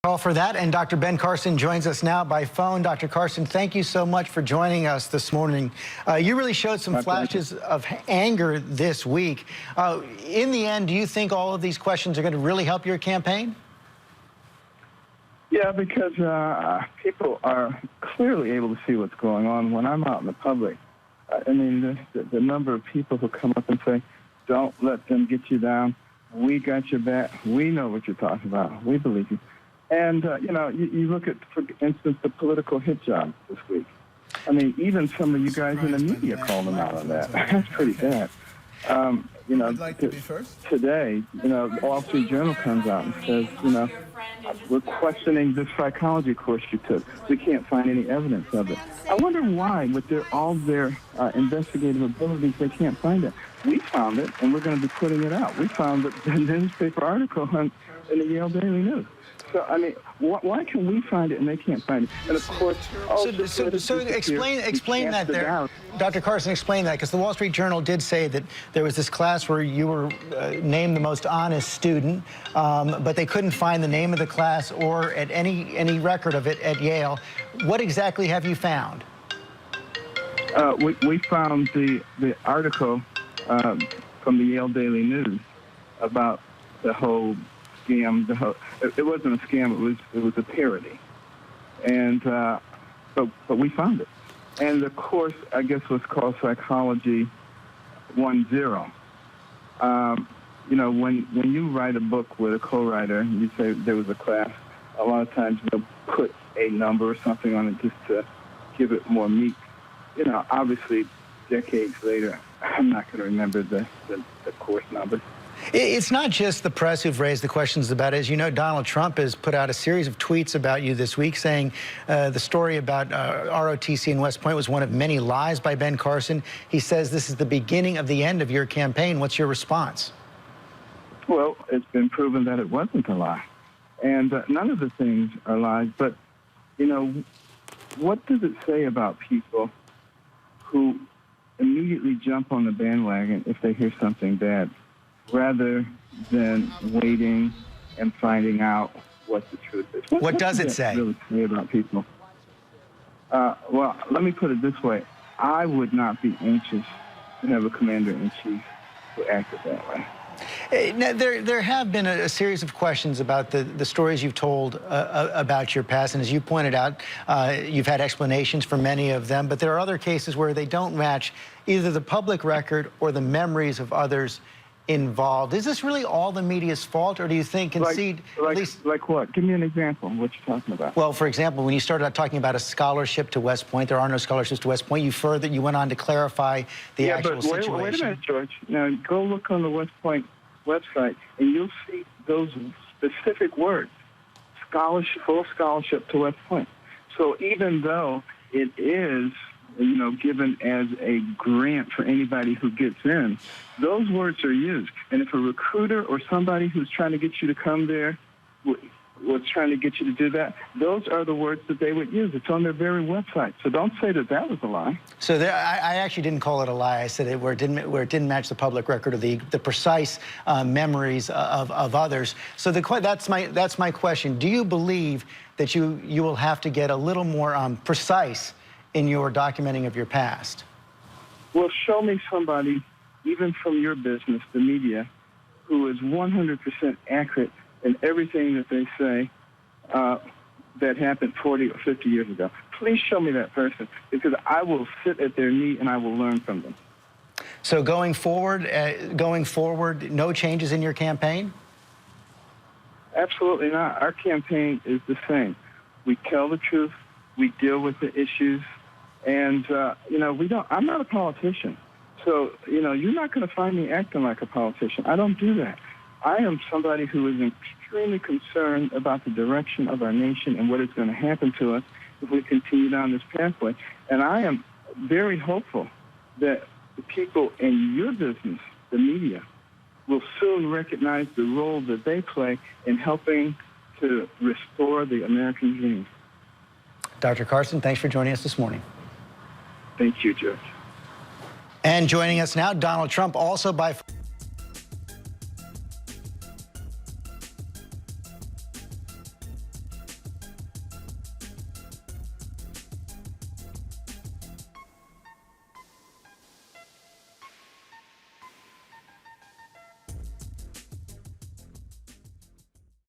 All for that, and Dr. Ben Carson joins us now by phone. Dr. Carson, thank you so much for joining us this morning. You really showed some flashes of anger this week. In the end, do you think all of these questions are going to really help your campaign? Yeah, because people are clearly able to see what's going on when I'm out in the public. I mean, the number of people who come up and say, don't let them get you down. We got your back. We know what you're talking about. We believe you. And, you look at, for instance, the political hit job this week. I mean, even some of you guys in the media called them out on that. That's pretty bad. Today, the Wall Street Journal comes out and says, we're questioning this psychology course you took. We can't find any evidence of it. I wonder why, with all their investigative abilities, they can't find it. We found it, and we're going to be putting it out. We found the newspaper article in the Yale Daily News. So, I mean, why can we find it and they can't find it? And, of course... So explain that there. Dr. Carson, explain that, because the Wall Street Journal did say that there was this class where you were named the most honest student, but they couldn't find the name of the class or at any record of it at Yale. What exactly have you found? We found the article from the Yale Daily News about the whole scam. It wasn't a scam. It was a parody, and but we found it. And the course, I guess, was called Psychology 1.0. When you write a book with a co-writer, you say there was a class. A lot of times they'll put a number or something on it just to give it more meat. Obviously, decades later, I'm not going to remember the course number. It's not just the press who've raised the questions about it. As you know, Donald Trump has put out a series of tweets about you this week saying the story about ROTC in West Point was one of many lies by Ben Carson. He says this is the beginning of the end of your campaign. What's your response? Well, it's been proven that it wasn't a lie. And none of the things are lies. But, what does it say about people who immediately jump on the bandwagon if they hear something bad, rather than waiting and finding out what the truth is? What does it say? Really say about people? Well, let me put it this way. I would not be anxious to have a commander-in-chief who acted that way. Now, there have been a series of questions about the stories you've told about your past, and as you pointed out, you've had explanations for many of them, but there are other cases where they don't match either the public record or the memories of others involved. Is this really all the media's fault, or do you think like what? Give me an example of what you're talking about. Well, for example, when you started out talking about a scholarship to West Point, there are no scholarships to West Point. You went on to clarify the actual situation. Wait a minute, George. Now, go look on the West Point website, and you'll see those specific words, scholarship, full scholarship to West Point. So even though it is given as a grant for anybody who gets in, those words are used. And if a recruiter or somebody who's trying to get you to come there was trying to get you to do that, those are the words that they would use. It's on their very website. So don't say that that was a lie. So I actually didn't call it a lie. I said where it didn't match the public record or the precise memories of others. So that's my question. Do you believe that you will have to get a little more precise in your documenting of your past? Well, show me somebody, even from your business, the media, who is 100% accurate in everything that they say that happened 40 or 50 years ago. Please show me that person, because I will sit at their knee and I will learn from them. So going forward, no changes in your campaign? Absolutely not. Our campaign is the same. We tell the truth. We deal with the issues. And, I'm not a politician. So, you're not going to find me acting like a politician. I don't do that. I am somebody who is extremely concerned about the direction of our nation and what is going to happen to us if we continue down this pathway. And I am very hopeful that the people in your business, the media, will soon recognize the role that they play in helping to restore the American dream. Dr. Carson, thanks for joining us this morning. Thank you, Judge. And joining us now, Donald Trump, also by